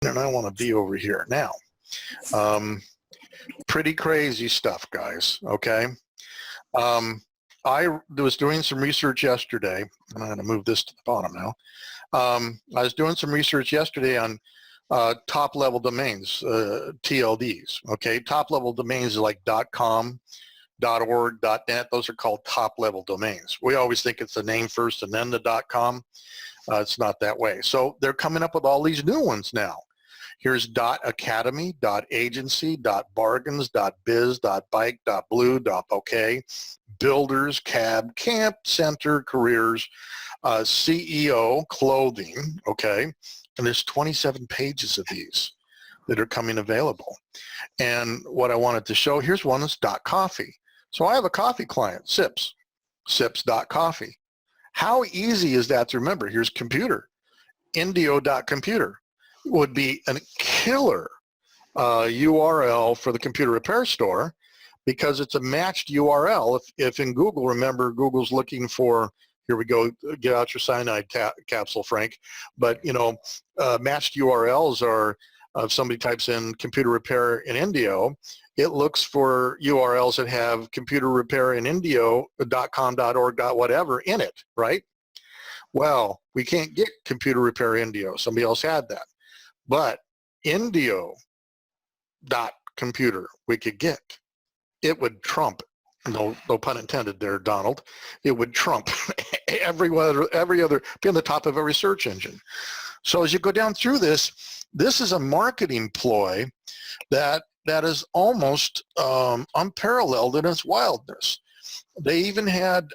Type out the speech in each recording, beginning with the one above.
and I want to be over here now. Pretty crazy stuff, guys. Okay. I was doing some research yesterday. I'm going to move this to the bottom now. I was doing some research yesterday on top-level domains, TLDs. Okay, top-level domains like .com, .org, .net. Those are called top-level domains. We always think it's the name first and then the .com. It's not that way. So they're coming up with all these new ones now. Here's .academy, .agency, .bargains, .biz, .bike, .blue, .bouquet, builders, cab, camp, center, careers, CEO, clothing, okay? And there's 27 pages of these that are coming available. And what I wanted to show, here's one that's .coffee. So I have a coffee client, Sips, sips.coffee. How easy is that to remember? Here's computer, indio.computer. Would be a killer URL for the computer repair store because it's a matched URL. If in Google, remember, Google's looking for, here we go, get out your cyanide capsule, Frank. But, you know, matched URLs are, if somebody types in computer repair in Indio, it looks for URLs that have computer repair in Indio, .com, .org, .whatever in it, right? Well, we can't get computer repair Indio. Somebody else had that. But Indio.computer we could get. It would trump, no pun intended there, Donald, it would trump every other, be on the top of every search engine. So as you go down through this is a marketing ploy that is almost unparalleled in its wildness. They even had,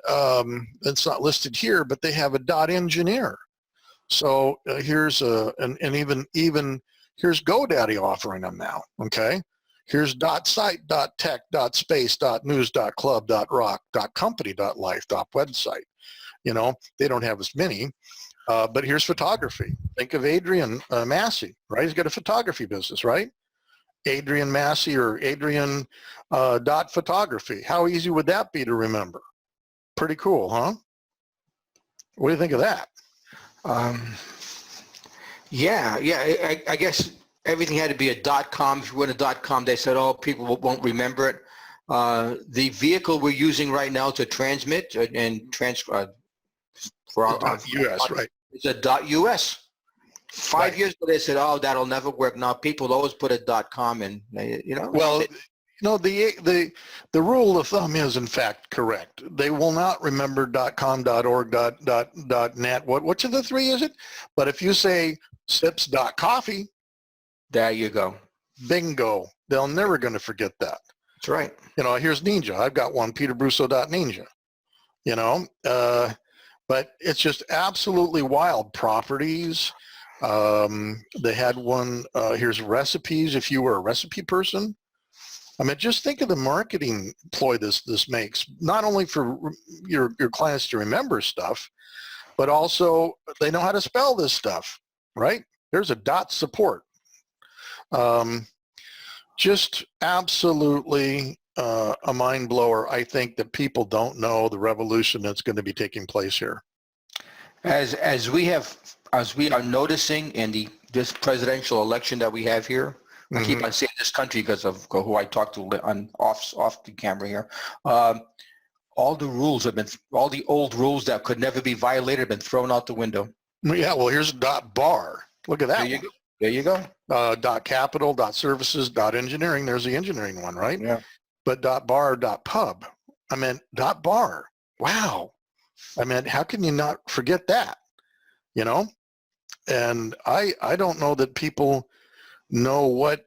it's not listed here, but they have a .engineer. So here's even here's GoDaddy offering them now. Okay, here's .site, .tech, .space, .news, .club, .rock, .company, .life, .website. You know, they don't have as many, but here's photography. Think of Adrian Massey, right? He's got a photography business, right? Adrian Massey or Adrian .photography. How easy would that be to remember? Pretty cool, huh? What do you think of that? Yeah, I guess everything had to be a .com. If you went to .com, they said, oh, people won't remember it. The vehicle we're using right now to transmit and transfer for our .us, right? It's a .us. 5 years ago, they said, oh, that'll never work. Now people always put a .com in, you know. Well, no, the rule of thumb is in fact correct. They will not remember .com, .org, .net. Which of the three is it? But if you say sips.coffee, there you go. Bingo. They're never going to forget that. That's right. You know, here's Ninja. I've got one, peterbrusso.ninja. You know, but it's just absolutely wild. Properties. They had one. Here's recipes. If you were a recipe person. I mean, just think of the marketing ploy this makes, not only for your clients to remember stuff, but also they know how to spell this stuff, right? There's a .support. Just absolutely a mind blower. I think that people don't know the revolution that's going to be taking place here. As we are noticing in this presidential election that we have here, I keep on saying this country because of who I talked to on off the camera here. All the rules have been, all the old rules that could never be violated have been thrown out the window. Yeah, well, here's .bar. Look at that. There you go. There you go. .capital, .services, .engineering. There's the engineering one, right? Yeah. But .bar, .pub. I mean, .bar. Wow. I mean, how can you not forget that? You know? And I don't know that people know what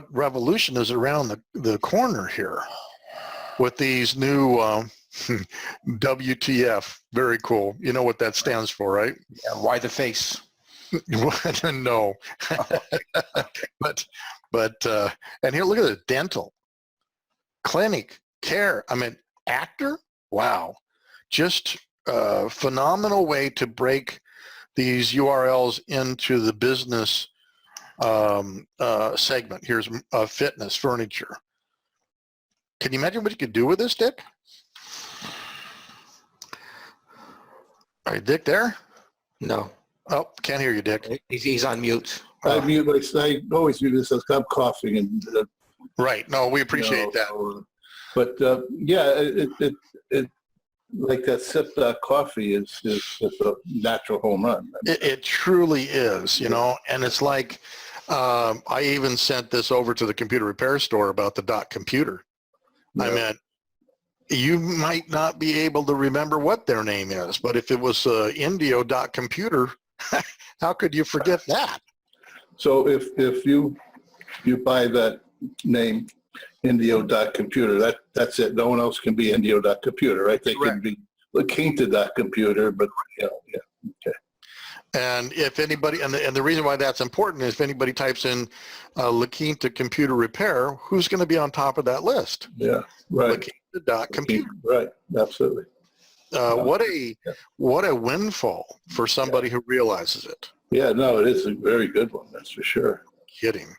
revolution is around the corner here with these new WTF. Very cool. You know what that stands for, right? Yeah, why the face? No. but and here, look at it. Dental, clinic, care. I mean, actor. Wow. Just a phenomenal way to break these URLs into the business segment. Here's fitness, furniture. Can you imagine what you could do with this, Dick? Are you Dick there? No. Oh, can't hear you, Dick. He's on mute. I mean, like, I always do this. I'm coughing, and Right. No, we appreciate that. But yeah, it like that sip coffee is just a natural home run. I mean, It truly is, you know, and it's like, I even sent this over to the computer repair store about the dot computer. I mean, you might not be able to remember what their name is, but if it was Indio dot computer, how could you forget that? So if you buy that name, Indio dot computer, that's it. No one else can be Indio dot computer, right? They Correct. can be La Quinta dot computer, but okay. And if anybody, and the reason why that's important is if anybody types in La Quinta computer repair, who's going to be on top of that list? Yeah, right. La Quinta dot computer. Right, absolutely. What a windfall for somebody who realizes it. Yeah, no, it is a very good one, that's for sure. Kidding.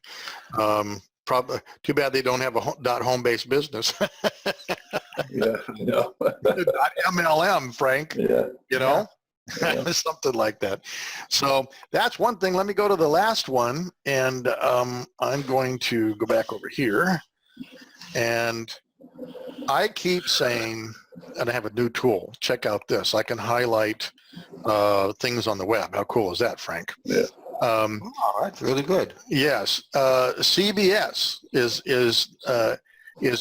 Probably too bad they don't have a home-based business. Yeah, I know. MLM, Frank. Yeah. You know, Yeah. something like that. So that's one thing. Let me go to the last one, and I'm going to go back over here. And I keep saying, and I have a new tool. Check out this. I can highlight things on the web. How cool is that, Frank? Yeah. Oh, that's really good. Yes, CBS is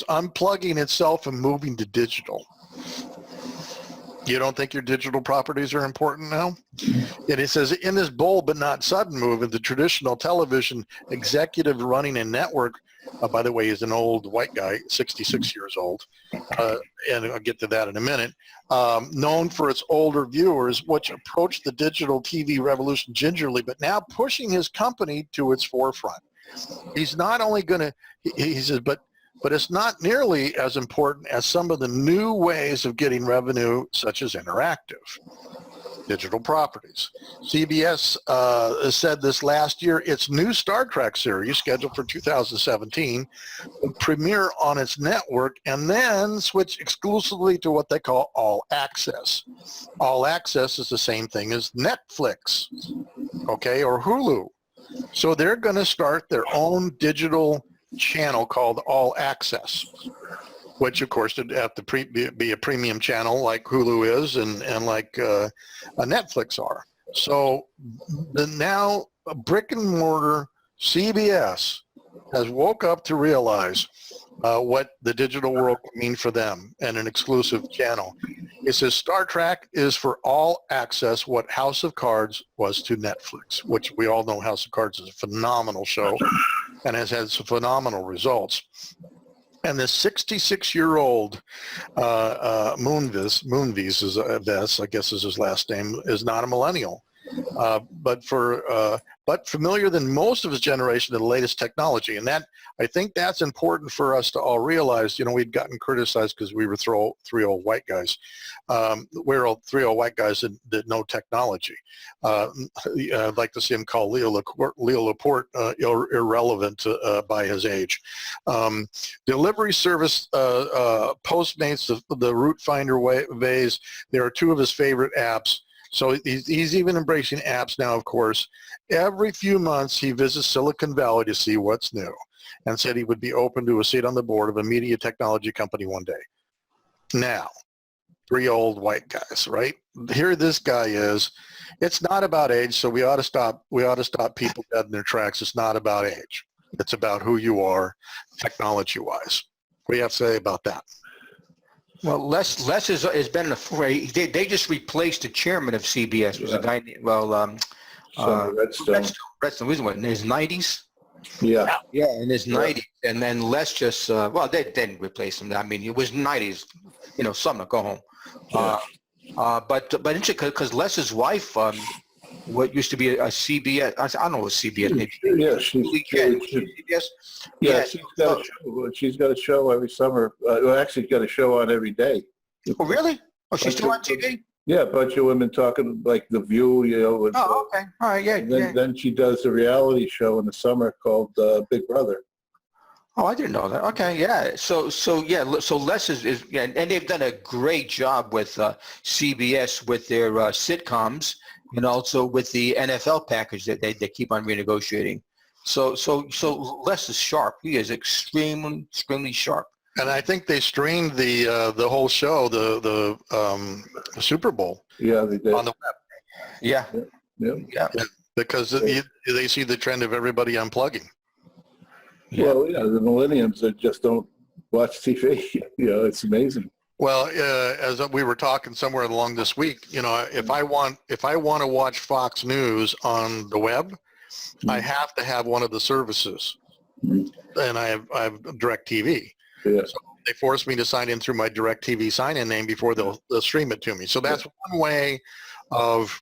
unplugging itself and moving to digital. You don't think your digital properties are important now? And it says, in this bold but not sudden move of the traditional television executive running a network, by the way, he's an old white guy, 66 years old, and I'll get to that in a minute, known for its older viewers, which approached the digital TV revolution gingerly, but now pushing his company to its forefront. He's not only going to, he says, but it's not nearly as important as some of the new ways of getting revenue, such as interactive digital properties. CBS said this last year, its new Star Trek series, scheduled for 2017, will premiere on its network and then switch exclusively to what they call All Access. All Access is the same thing as Netflix, okay, or Hulu. So they're going to start their own digital channel called All Access, which of course would have to be a premium channel like Hulu is and like a Netflix are. So now brick and mortar CBS has woke up to realize what the digital world can mean for them and an exclusive channel. It says Star Trek is for All Access what House of Cards was to Netflix, which we all know House of Cards is a phenomenal show and has had some phenomenal results. And this 66-year-old Moonves is Vess, I guess is his last name, is not a millennial, but familiar than most of his generation to the latest technology. And that, I think that's important for us to all realize. You know, we'd gotten criticized because we were three old white guys. We're three old white guys that know technology. I'd like to see him call Leo Laporte irrelevant by his age. Delivery service, Postmates, the Route Finder Waze, they are two of his favorite apps. So he's even embracing apps now, of course. Every few months, he visits Silicon Valley to see what's new and said he would be open to a seat on the board of a media technology company one day. Now, three old white guys, right? Here this guy is. It's not about age, so we ought to stop people dead in their tracks. It's not about age. It's about who you are technology-wise. What do you have to say about that? Well, Les has been in a fray. They just replaced the chairman of CBS. Was a guy named, Redstone was in his 90s. Yeah. Yeah, in his 90s. And then Les just, they didn't replace him. I mean, it was 90s, summer, go home. But interesting, because Les's wife, what used to be a CBS, I don't know what CBS, maybe. Yeah, CBS. Yeah, she's got a show every summer. Actually, she's got a show on every day. Oh, really? Oh, she's still on TV? Yeah, a bunch of women talking like The View, And, oh, okay. All right, yeah. Then she does a reality show in the summer called Big Brother. Oh, I didn't know that. Okay, yeah. So Les is and they've done a great job with CBS with their sitcoms and also with the NFL package that they keep on renegotiating. So Les is sharp. He is extremely sharp. And I think they streamed the whole show, the Super Bowl. Yeah, they did. On the web. Yeah. Yeah. Because they see the trend of everybody unplugging. Well, yeah, the millenniums that just don't watch TV. It's amazing. Well, as we were talking somewhere along this week, if I want to watch Fox News on the web, I have to have one of the services, and I have DirecTV. Yeah. So they force me to sign in through my DirecTV sign-in name before they'll stream it to me. So that's one way of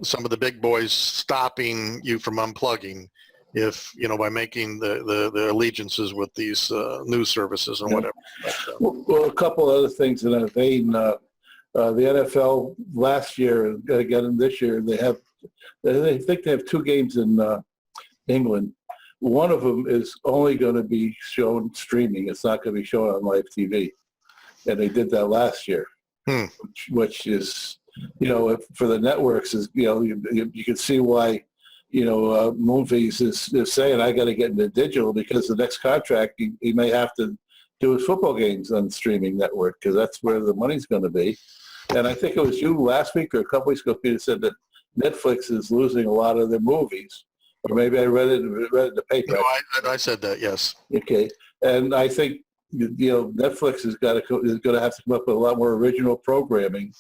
some of the big boys stopping you from unplugging, if by making the allegiances with these news services and whatever. Well, a couple other things in that vein. The NFL last year, again this year, they think they have 2 games in England. One of them is only going to be shown streaming. It's not going to be shown on live TV, and they did that last year, which is, for the networks is, you can see why, Moonves is saying I got to get into digital, because the next contract he may have to do his football games on the streaming network, because that's where the money's going to be. And I think it was you last week or a couple weeks ago, Peter, said that Netflix is losing a lot of their movies. Or maybe I read it in the paper. No, I said that, yes. Okay, and I think Netflix is going to have to come up with a lot more original programming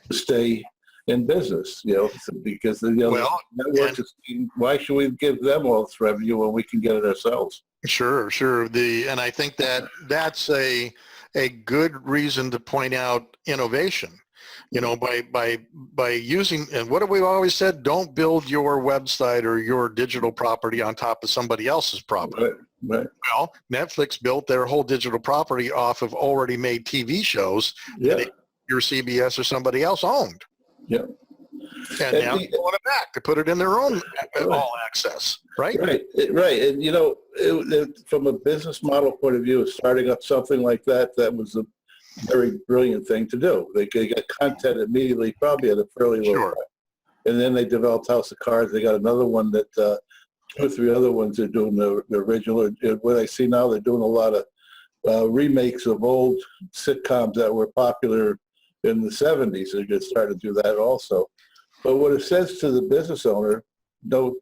to stay in business. Because networks. Why should we give them all this revenue when we can get it ourselves? Sure. And I think that's a good reason to point out innovation. By using, and what have we always said? Don't build your website or your digital property on top of somebody else's property. Right. Well, Netflix built their whole digital property off of already made TV shows that your CBS or somebody else owned. Yeah. And now they want it back to put it in their own all access, right? Right. And from a business model point of view, starting up something like that was a very brilliant thing to do. They got content immediately, probably at a fairly low price. And then they developed House of Cards. They got another one that 2 or 3 other ones are doing the original. What I see now, they're doing a lot of remakes of old sitcoms that were popular in the 70s. They're going to start to do that also. But what it says to the business owner, no,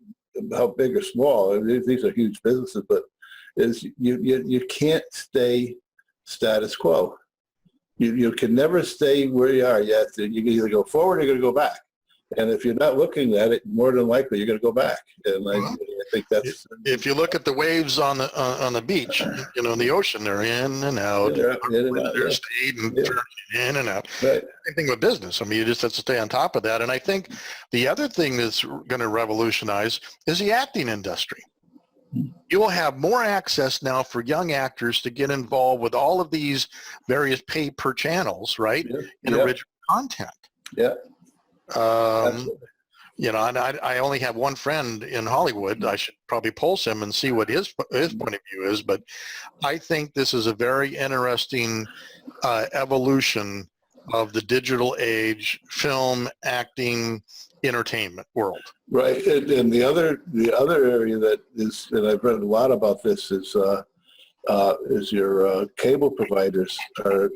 how big or small, these are huge businesses, but is you can't stay status quo. You can never stay where you are. You can either go forward or you're going to go back. And if you're not looking at it, more than likely you're going to go back. And I think that's. If you look at the waves on the beach, in the ocean, they're in and out. They're stayed and turning in and out. Right. Same thing with business. I mean, you just have to stay on top of that. And I think the other thing that's going to revolutionize is the acting industry. You will have more access now for young actors to get involved with all of these various pay-per-channels, right, in original content. Yeah. And I only have one friend in Hollywood. I should probably pulse him and see what his point of view is. But I think this is a very interesting evolution of the digital age, film, acting, entertainment world. Right, and the other area that is, and I've read a lot about this, is your cable providers they're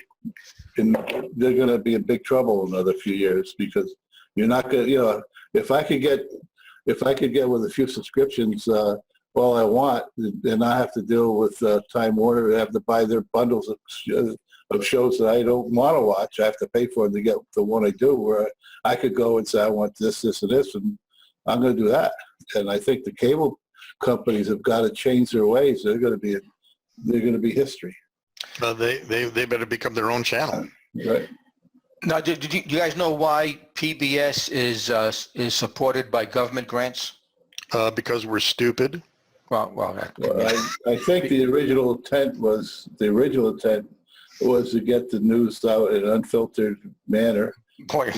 going to be in big trouble in another few years, because you're not going to, if I could get with a few subscriptions all I want, and I have to deal with Time Warner, I have to buy their bundles of shows that I don't want to watch. I have to pay for them to get the one I do, where I could go and say, I want this, this, and this, and I'm going to do that. And I think the cable companies have got to change their ways. They're going to be history. They better become their own channel. Right. Now, do you guys know why PBS is supported by government grants? Because we're stupid. Well, I think the original intent was to get the news out in an unfiltered manner. Boy,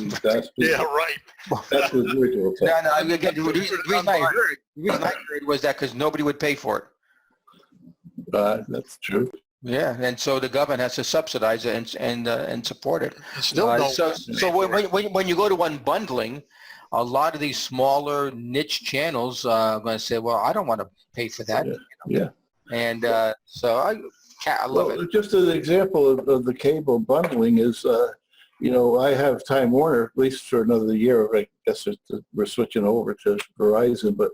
yeah, right. That's the original intent. No, again, the reason I heard was that because nobody would pay for it. That's true. Yeah, and so the government has to subsidize it and support it. Still so when you go to unbundling, a lot of these smaller niche channels are going to say, well, I don't want to pay for that. Yeah. You know? Yeah. And so I love it. Just an example of the cable bundling is, I have Time Warner at least for another year. I guess we're switching over to Verizon, but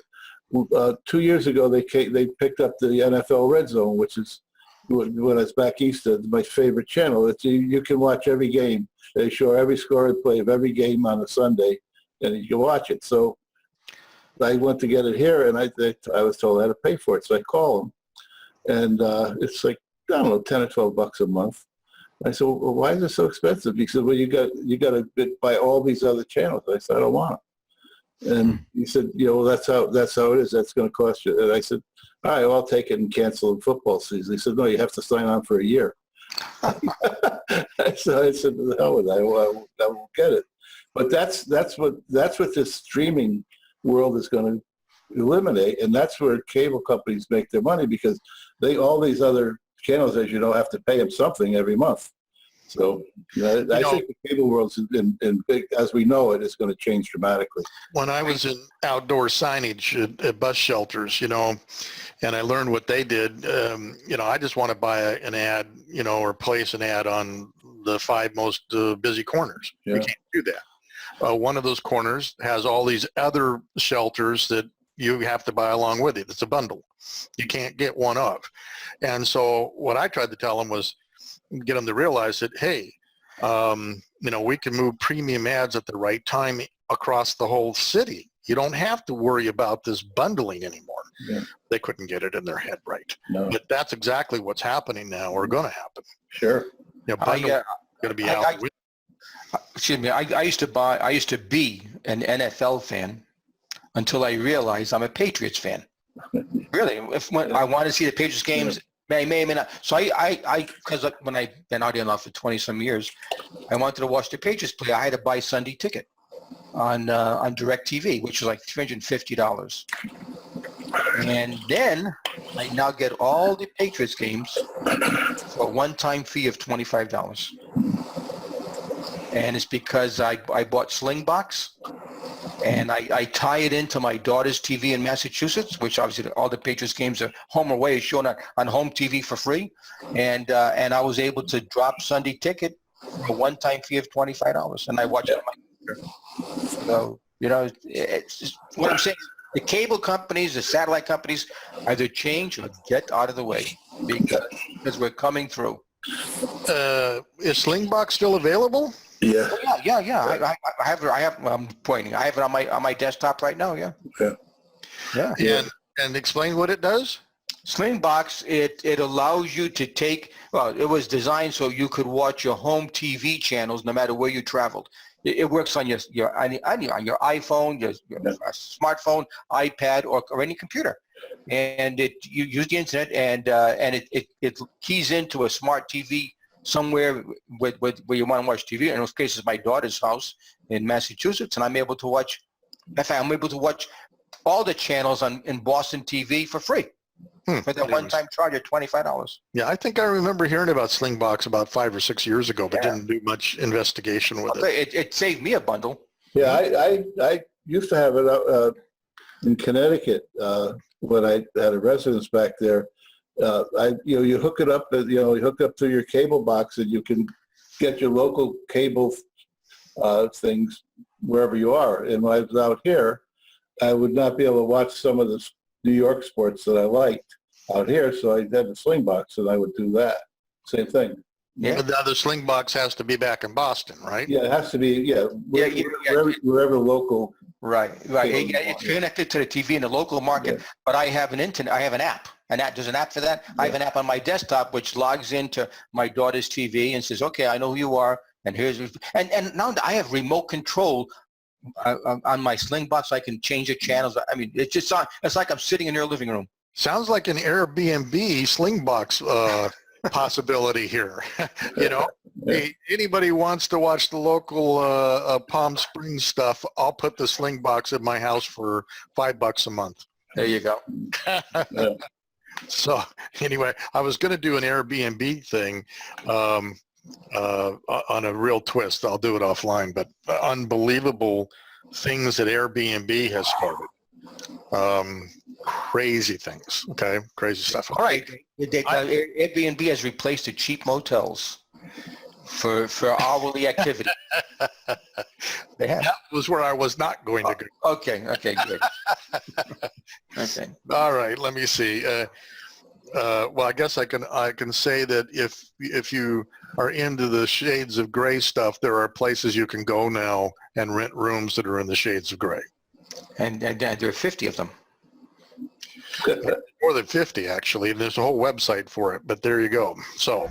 2 years ago they picked up the NFL Red Zone, which is when I was back east, my favorite channel. You can watch every game. They show every score and play of every game on a Sunday, and you can watch it. So I went to get it here, and I was told I had to pay for it. So I call them, and it's like, I don't know, $10 or $12 a month. I said, well, why is it so expensive? He said, well, you got to buy all these other channels. I said, I don't want them. And he said, that's how it is. That's going to cost you. And I said, all right, well, I'll take it and cancel the football season. He said, no, you have to sign on for a year. So I said, the hell with that. I won't get it. But that's what this streaming world is going to eliminate, and that's where cable companies make their money, because all these other channels, as you know, have to pay them something every month. So I think the cable world, in big as we know it, is going to change dramatically. When I was in outdoor signage at bus shelters, and I learned what they did, I just want to buy an ad, or place an ad on the 5 most busy corners. Yeah. You can't do that. One of those corners has all these other shelters that you have to buy along with it. It's a bundle. You can't get one of. And so what I tried to tell them was get them to realize that, hey, we can move premium ads at the right time across the whole city. You don't have to worry about this bundling anymore. Yeah. They couldn't get it in their head right. No. But that's exactly what's happening now, or going to happen. Sure. Bundling is going to be out. Excuse me. I used to be an NFL fan until I realized I'm a Patriots fan. Really, when I want to see the Patriots games, may not. So because when I've been out here now for 20 some years, I wanted to watch the Patriots play. I had to buy Sunday ticket on DirecTV, which was like $350. And then I now get all the Patriots games for a one-time fee of $25. And it's because I bought Slingbox, and I tie it into my daughter's TV in Massachusetts, which obviously all the Patriots games are home or away, is shown on home TV for free. And I was able to drop Sunday ticket for a one-time fee of $25, and I watch it on my computer. So, it's just, what I'm saying, the cable companies, the satellite companies, either change or get out of the way, because we're coming through. Is Slingbox still available? Yeah. Oh, yeah. I have it. I'm pointing. I have it on my desktop right now. Yeah. Yeah. And explain what it does. Slingbox, it allows you to take. Well, it was designed so you could watch your home TV channels no matter where you traveled. It works on your iPhone, your smartphone, iPad, or any computer, and you use the internet, and it keys into a smart TV somewhere where you want to watch TV. In this case, it's my daughter's house in Massachusetts, and I'm able to watch all the channels in Boston TV for free. For that one-time charge of $25. Yeah, I think I remember hearing about Slingbox about 5 or 6 years ago, but didn't do much investigation with it. It saved me a bundle. Yeah, I used to have it in Connecticut when I had a residence back there. You hook it up, you hook up to your cable box, and you can get your local cable things wherever you are. And when I was out here, I would not be able to watch some of the New York sports that I liked out here, so I had the Slingbox, and I would do that. Same thing. Yeah. But the other Slingbox has to be back in Boston, right? Yeah, it has to be. Wherever local. Right. It's connected to the TV in the local market, but I have an internet. I have an app. There's an app for that. I have an app on my desktop which logs into my daughter's TV and says, "Okay, I know who you are, and here's." And now I have remote control on my Slingbox. I can change the channels. I mean, it's like I'm sitting in your living room. Sounds like an Airbnb Slingbox possibility here. Hey, anybody wants to watch the local Palm Springs stuff, I'll put the Slingbox in my house for $5 a month. There you go. So anyway, I was going to do an Airbnb thing on a real twist. I'll do it offline, but unbelievable things that Airbnb has started. Crazy things. Okay, crazy stuff. All right. Airbnb has replaced the cheap motels for hourly activity. They have. That was where I was not going to go. Okay, good. Okay. All right, let me see. Well, I guess I can say that if you are into the shades of gray stuff, there are places you can go now and rent rooms that are in the shades of gray. And there are 50 of them. More than 50, actually. There's a whole website for it, but there you go. So